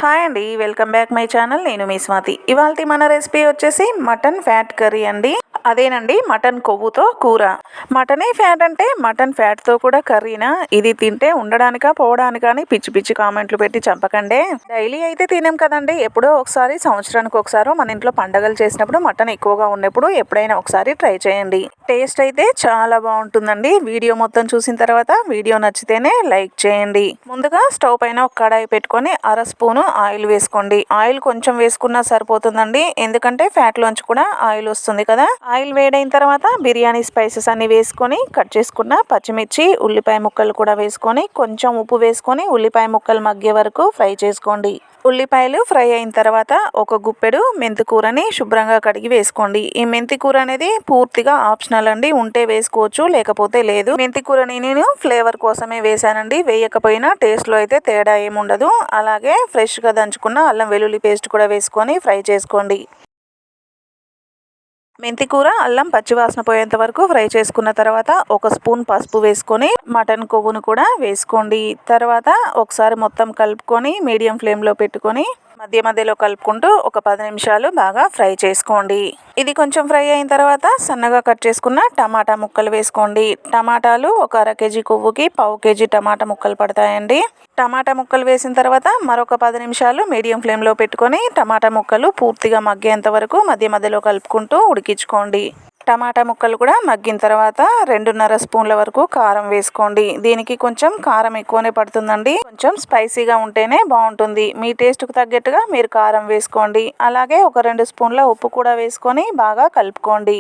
Hi అండి, welcome back my channel. నేను మీ స్వాతి. ఇవాళ మన రెసిపీ వచ్చేసి మటన్ ఫ్యాట్ కర్రీ అండి. అదేనండి, మటన్ కొవ్వుతో కూర. మటనే ఫ్యాట్ అంటే మటన్ ఫ్యాట్తో కూడా కర్రీనా? ఇది తింటే ఉండడానికా పోవడానికా అని పిచ్చి పిచ్చి కామెంట్లు పెట్టి చంపకండే. డైలీ అయితే తినాం కదండి, ఎప్పుడో ఒకసారి, సంవత్సరానికి ఒకసారి మన ఇంట్లో పండగలు చేసినప్పుడు మటన్ ఎక్కువగా ఉన్నప్పుడు ఎప్పుడైనా ఒకసారి ట్రై చేయండి. టేస్ట్ అయితే చాలా బాగుంటుందండి. వీడియో మొత్తం చూసిన తర్వాత వీడియో నచ్చితేనే లైక్ చేయండి. ముందుగా స్టవ్ పైన ఒక కడాయి పెట్టుకొని అర స్పూను ఆయిల్ వేసుకోండి. ఆయిల్ కొంచెం వేసుకున్నా సరిపోతుందండి, ఎందుకంటే ఫ్యాట్లోంచి కూడా ఆయిల్ వస్తుంది కదా. ఆయిల్ వేడైన తర్వాత బిర్యానీ స్పైసెస్ అన్ని వేసుకొని కట్ చేసుకున్న పచ్చిమిర్చి, ఉల్లిపాయ ముక్కలు కూడా వేసుకొని కొంచెం ఉప్పు వేసుకొని ఉల్లిపాయ ముక్కలు మగ్గే వరకు ఫ్రై చేసుకోండి. ఉల్లిపాయలు ఫ్రై అయిన తర్వాత ఒక గుప్పెడు మెంతి కూరని శుభ్రంగా కడిగి వేసుకోండి. ఈ మెంతి కూర అనేది పూర్తిగా ఆప్షనల్ అండి, ఉంటే వేసుకోవచ్చు లేకపోతే లేదు. మెంతి కూరని నేను ఫ్లేవర్ కోసమే వేసానండి, వేయకపోయినా టేస్ట్లో అయితే తేడా ఏముండదు. అలాగే ఫ్రెష్గా దంచుకున్న అల్లం వెల్లుల్లి పేస్ట్ కూడా వేసుకొని ఫ్రై చేసుకోండి. మెంతి కూర అల్లం పచ్చివాసన పోయేంత వరకు ఫ్రై చేసుకున్న తర్వాత ఒక స్పూన్ పసుపు వేసుకొని మటన్ కొవ్వును కూడా వేసుకోండి. తర్వాత ఒకసారి మొత్తం కలుపుకొని మీడియం ఫ్లేమ్లో పెట్టుకొని మధ్య మధ్యలో కలుపుకుంటూ ఒక 10 నిమిషాలు బాగా ఫ్రై చేసుకోండి. ఇది కొంచెం ఫ్రై అయిన తర్వాత సన్నగా కట్ చేసుకున్న టమాటా ముక్కలు వేసుకోండి. టమాటాలు ఒక అర కేజీ కొవ్వుకి పావు కేజీ టమాటా ముక్కలు పడతాయండి. టమాటా ముక్కలు వేసిన తర్వాత మరొక 10 నిమిషాలు మీడియం ఫ్లేమ్లో పెట్టుకొని టమాటా ముక్కలు పూర్తిగా మగ్గేంత వరకు మధ్య మధ్యలో కలుపుకుంటూ ఉడికించుకోండి. టమాటా ముక్కలు కూడా మగ్గిన తర్వాత 2.5 స్పూన్ల వరకు కారం వేసుకోండి. దీనికి కొంచెం కారం ఎక్కువనే పడుతుందండి, కొంచెం స్పైసీగా ఉంటేనే బాగుంటుంది. మీ టేస్ట్కు తగ్గట్టుగా మీరు కారం వేసుకోండి. అలాగే ఒక 2 స్పూన్ల ఉప్పు కూడా వేసుకొని బాగా కలుపుకోండి.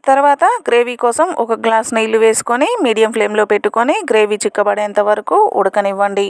తర్వాత గ్రేవీ కోసం ఒక గ్లాస్ నీళ్లు వేసుకొని మీడియం ఫ్లేమ్లో పెట్టుకొని గ్రేవీ చిక్కబడేంత వరకు ఉడకనివ్వండి.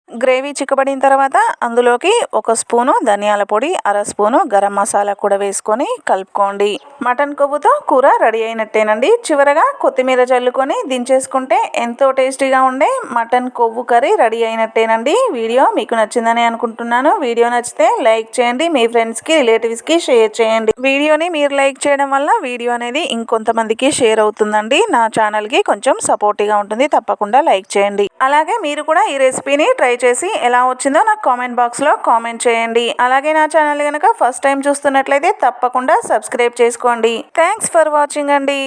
గ్రేవీ చిక్కబడిన తర్వాత అందులోకి ఒక స్పూను ధనియాల పొడి, అర స్పూను గరం మసాలా కూడా వేసుకొని కలుపుకోండి. మటన్ కొవ్వుతో కూర రెడీ అయినట్టేనండి. చివరగా కొత్తిమీర చల్లుకొని దించేసుకుంటే ఎంతో టేస్టీగా ఉండే మటన్ కొవ్వు కర్రీ రెడీ అయినట్టేనండి. వీడియో మీకు నచ్చిందని అనుకుంటున్నాను. వీడియో నచ్చితే లైక్ చేయండి, మీ ఫ్రెండ్స్కి, రిలేటివ్స్కి షేర్ చేయండి. వీడియోని మీరు లైక్ చేయడం వల్ల వీడియో అనేది ఇంకొంతమందికి షేర్ అవుతుందండి. నా ఛానల్కి కొంచెం సపోర్టివ్గా ఉంటుంది, తప్పకుండా లైక్ చేయండి. అలాగే మీరు కూడా ఈ రెసిపీని ట్రై చేసి ఎలా వచ్చిందో నాకు కామెంట్ బాక్స్లో కామెంట్ చేయండి. అలాగే నా ఛానల్ కనుక ఫస్ట్ టైం చూస్తున్నట్లయితే తప్పకుండా సబ్స్క్రైబ్ చేసుకోండి. థ్యాంక్స్ ఫర్ వాచింగ్ అండి.